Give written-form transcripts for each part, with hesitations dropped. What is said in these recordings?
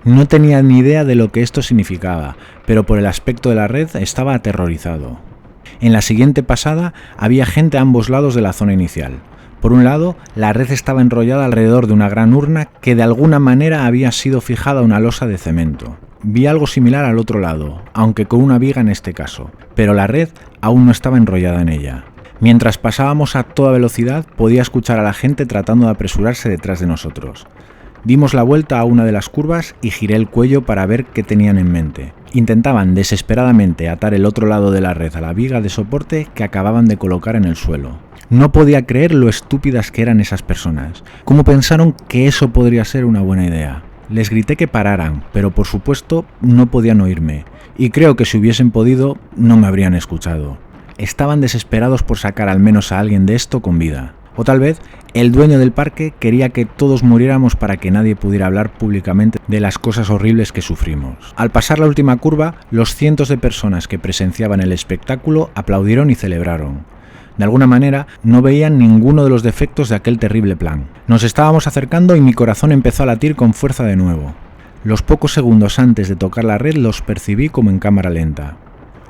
No tenía ni idea de lo que esto significaba, pero por el aspecto de la red estaba aterrorizado. En la siguiente pasada había gente a ambos lados de la zona inicial. Por un lado, la red estaba enrollada alrededor de una gran urna que de alguna manera había sido fijada a una losa de cemento. Vi algo similar al otro lado, aunque con una viga en este caso, pero la red aún no estaba enrollada en ella. Mientras pasábamos a toda velocidad, podía escuchar a la gente tratando de apresurarse detrás de nosotros. Dimos la vuelta a una de las curvas y giré el cuello para ver qué tenían en mente. Intentaban desesperadamente atar el otro lado de la red a la viga de soporte que acababan de colocar en el suelo. No podía creer lo estúpidas que eran esas personas. ¿Cómo pensaron que eso podría ser una buena idea? Les grité que pararan, pero por supuesto no podían oírme, y creo que si hubiesen podido no me habrían escuchado. Estaban desesperados por sacar al menos a alguien de esto con vida. O tal vez el dueño del parque quería que todos muriéramos para que nadie pudiera hablar públicamente de las cosas horribles que sufrimos. Al pasar la última curva, los cientos de personas que presenciaban el espectáculo aplaudieron y celebraron. De alguna manera, no veían ninguno de los defectos de aquel terrible plan. Nos estábamos acercando y mi corazón empezó a latir con fuerza de nuevo. Los pocos segundos antes de tocar la red los percibí como en cámara lenta.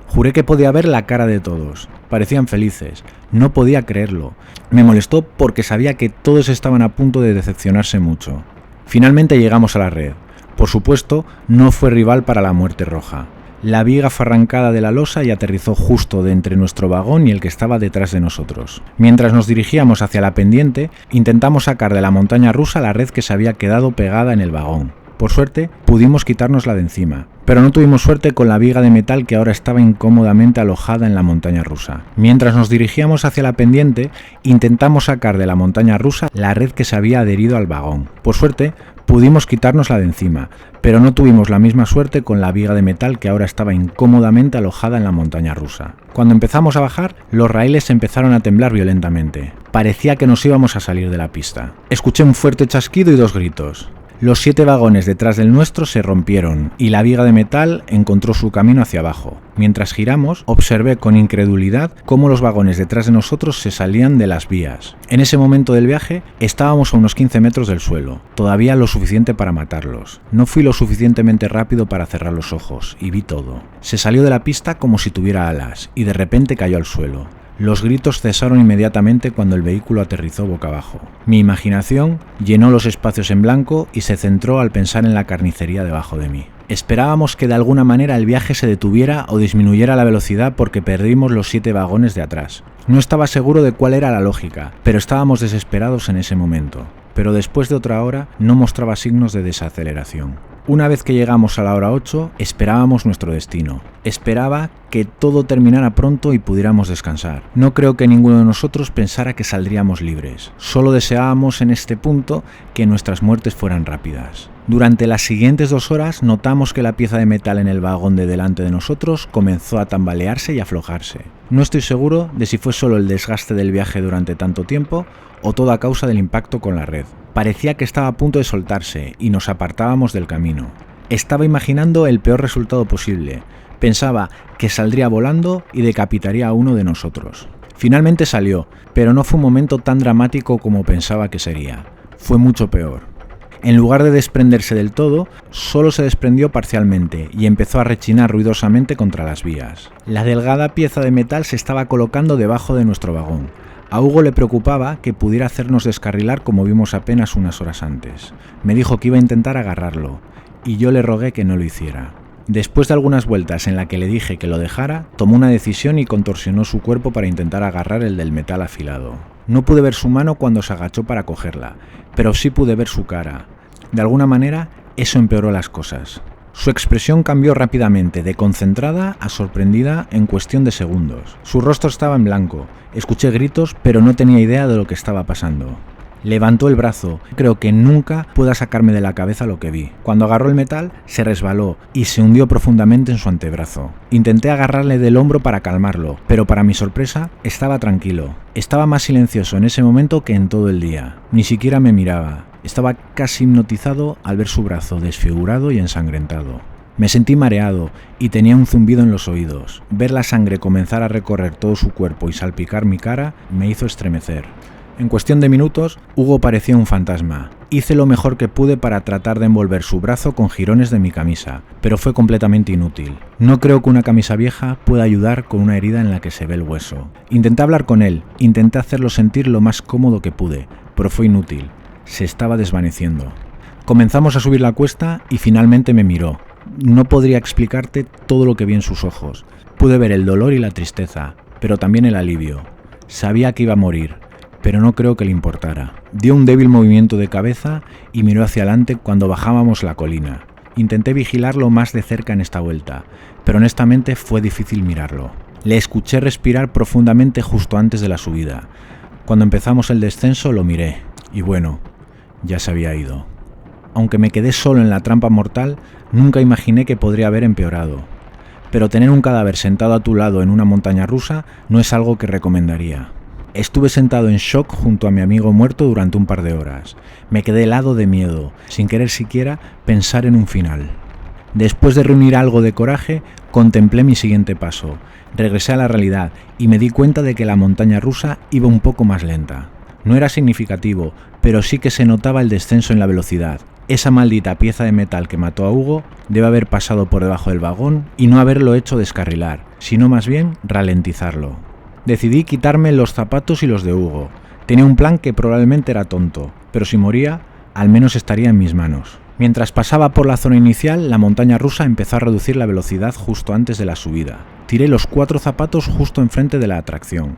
Juré que podía ver la cara de todos. Parecían felices. No podía creerlo. Me molestó porque sabía que todos estaban a punto de decepcionarse mucho. Finalmente llegamos a la red. Por supuesto, no fue rival para la muerte roja. La viga fue arrancada de la losa y aterrizó justo de entre nuestro vagón y el que estaba detrás de nosotros. Mientras nos dirigíamos hacia la pendiente, intentamos sacar de la montaña rusa la red que se había quedado pegada en el vagón. Por suerte, pudimos quitárnosla de encima, pero no tuvimos suerte con la viga de metal que ahora estaba incómodamente alojada en la montaña rusa. Mientras nos dirigíamos hacia la pendiente, intentamos sacar de la montaña rusa la red que se había adherido al vagón. Por suerte, pudimos quitárnosla de encima, pero no tuvimos la misma suerte con la viga de metal que ahora estaba incómodamente alojada en la montaña rusa. Cuando empezamos a bajar, los raíles empezaron a temblar violentamente. Parecía que nos íbamos a salir de la pista. Escuché un fuerte chasquido y 2 gritos. Los 7 vagones detrás del nuestro se rompieron y la viga de metal encontró su camino hacia abajo. Mientras giramos, observé con incredulidad cómo los vagones detrás de nosotros se salían de las vías. En ese momento del viaje, estábamos a unos 15 metros del suelo, todavía lo suficiente para matarlos. No fui lo suficientemente rápido para cerrar los ojos y vi todo. Se salió de la pista como si tuviera alas y de repente cayó al suelo. Los gritos cesaron inmediatamente cuando el vehículo aterrizó boca abajo. Mi imaginación llenó los espacios en blanco y se centró al pensar en la carnicería debajo de mí. Esperábamos que de alguna manera el viaje se detuviera o disminuyera la velocidad porque perdimos los 7 vagones de atrás. No estaba seguro de cuál era la lógica, pero estábamos desesperados en ese momento. Pero después de otra hora no mostraba signos de desaceleración. Una vez que llegamos a la hora 8, esperábamos nuestro destino. Esperaba que todo terminara pronto y pudiéramos descansar. No creo que ninguno de nosotros pensara que saldríamos libres. Solo deseábamos en este punto que nuestras muertes fueran rápidas. Durante las siguientes 2 horas notamos que la pieza de metal en el vagón de delante de nosotros comenzó a tambalearse y aflojarse. No estoy seguro de si fue solo el desgaste del viaje durante tanto tiempo o todo a causa del impacto con la red. Parecía que estaba a punto de soltarse y nos apartábamos del camino. Estaba imaginando el peor resultado posible. Pensaba que saldría volando y decapitaría a uno de nosotros. Finalmente salió, pero no fue un momento tan dramático como pensaba que sería. Fue mucho peor. En lugar de desprenderse del todo, solo se desprendió parcialmente y empezó a rechinar ruidosamente contra las vías. La delgada pieza de metal se estaba colocando debajo de nuestro vagón. A Hugo le preocupaba que pudiera hacernos descarrilar como vimos apenas unas horas antes. Me dijo que iba a intentar agarrarlo, y yo le rogué que no lo hiciera. Después de algunas vueltas en la que le dije que lo dejara, tomó una decisión y contorsionó su cuerpo para intentar agarrar el del metal afilado. No pude ver su mano cuando se agachó para cogerla, pero sí pude ver su cara. De alguna manera, eso empeoró las cosas. Su expresión cambió rápidamente, de concentrada a sorprendida en cuestión de segundos. Su rostro estaba en blanco. Escuché gritos, pero no tenía idea de lo que estaba pasando. Levantó el brazo. Creo que nunca pueda sacarme de la cabeza lo que vi. Cuando agarró el metal, se resbaló y se hundió profundamente en su antebrazo. Intenté agarrarle del hombro para calmarlo, pero para mi sorpresa, estaba tranquilo. Estaba más silencioso en ese momento que en todo el día. Ni siquiera me miraba. Estaba casi hipnotizado al ver su brazo desfigurado y ensangrentado. Me sentí mareado y tenía un zumbido en los oídos. Ver la sangre comenzar a recorrer todo su cuerpo y salpicar mi cara me hizo estremecer. En cuestión de minutos, Hugo parecía un fantasma. Hice lo mejor que pude para tratar de envolver su brazo con jirones de mi camisa, pero fue completamente inútil. No creo que una camisa vieja pueda ayudar con una herida en la que se ve el hueso. Intenté hablar con él, intenté hacerlo sentir lo más cómodo que pude, pero fue inútil. Se estaba desvaneciendo. Comenzamos a subir la cuesta y finalmente me miró. No podría explicarte todo lo que vi en sus ojos. Pude ver el dolor y la tristeza, pero también el alivio. Sabía que iba a morir, pero no creo que le importara. Dio un débil movimiento de cabeza y miró hacia adelante cuando bajábamos la colina. Intenté vigilarlo más de cerca en esta vuelta, pero honestamente fue difícil mirarlo. Le escuché respirar profundamente justo antes de la subida. Cuando empezamos el descenso lo miré, y bueno, ya se había ido. Aunque me quedé solo en la trampa mortal, nunca imaginé que podría haber empeorado. Pero tener un cadáver sentado a tu lado en una montaña rusa no es algo que recomendaría. Estuve sentado en shock junto a mi amigo muerto durante un par de horas. Me quedé helado de miedo, sin querer siquiera pensar en un final. Después de reunir algo de coraje, contemplé mi siguiente paso. Regresé a la realidad y me di cuenta de que la montaña rusa iba un poco más lenta. No era significativo, pero sí que se notaba el descenso en la velocidad. Esa maldita pieza de metal que mató a Hugo debe haber pasado por debajo del vagón y no haberlo hecho descarrilar, sino más bien ralentizarlo. Decidí quitarme los zapatos y los de Hugo. Tenía un plan que probablemente era tonto, pero si moría, al menos estaría en mis manos. Mientras pasaba por la zona inicial, la montaña rusa empezó a reducir la velocidad justo antes de la subida. Tiré los 4 zapatos justo enfrente de la atracción.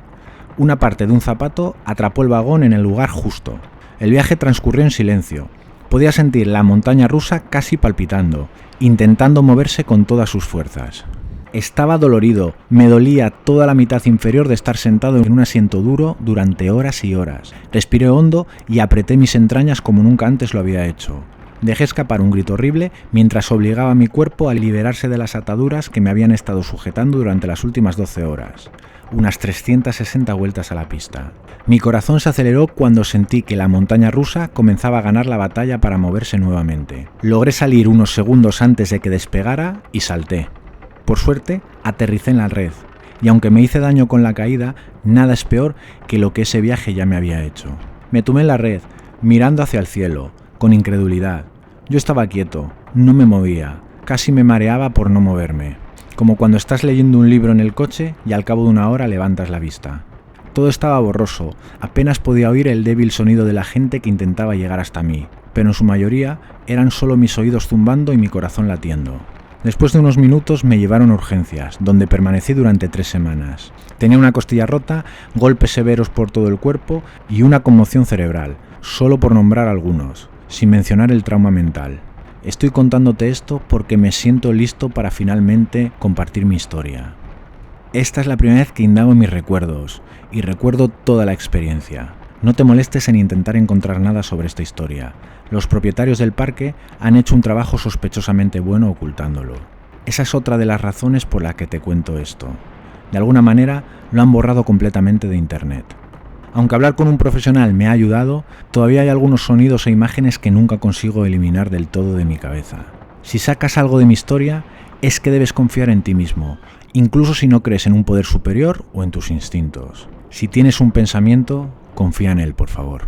Una parte de un zapato atrapó el vagón en el lugar justo. El viaje transcurrió en silencio. Podía sentir la montaña rusa casi palpitando, intentando moverse con todas sus fuerzas. Estaba dolorido, me dolía toda la mitad inferior de estar sentado en un asiento duro durante horas y horas. Respiré hondo y apreté mis entrañas como nunca antes lo había hecho. Dejé escapar un grito horrible mientras obligaba a mi cuerpo a liberarse de las ataduras que me habían estado sujetando durante las últimas 12 horas. Unas 360 vueltas a la pista. Mi corazón se aceleró cuando sentí que la montaña rusa comenzaba a ganar la batalla para moverse nuevamente. Logré salir unos segundos antes de que despegara y salté. Por suerte, aterricé en la red, y aunque me hice daño con la caída, nada es peor que lo que ese viaje ya me había hecho. Me tumbé en la red, mirando hacia el cielo, con incredulidad. Yo estaba quieto, no me movía, casi me mareaba por no moverme, como cuando estás leyendo un libro en el coche y al cabo de una hora levantas la vista. Todo estaba borroso, apenas podía oír el débil sonido de la gente que intentaba llegar hasta mí, pero en su mayoría eran solo mis oídos zumbando y mi corazón latiendo. Después de unos minutos me llevaron a urgencias, donde permanecí durante 3 semanas. Tenía una costilla rota, golpes severos por todo el cuerpo y una conmoción cerebral, solo por nombrar algunos, sin mencionar el trauma mental. Estoy contándote esto porque me siento listo para finalmente compartir mi historia. Esta es la primera vez que indago en mis recuerdos, y recuerdo toda la experiencia. No te molestes en intentar encontrar nada sobre esta historia. Los propietarios del parque han hecho un trabajo sospechosamente bueno ocultándolo. Esa es otra de las razones por la que te cuento esto. De alguna manera lo han borrado completamente de internet. Aunque hablar con un profesional me ha ayudado, todavía hay algunos sonidos e imágenes que nunca consigo eliminar del todo de mi cabeza. Si sacas algo de mi historia, es que debes confiar en ti mismo, incluso si no crees en un poder superior o en tus instintos. Si tienes un pensamiento, confía en él, por favor.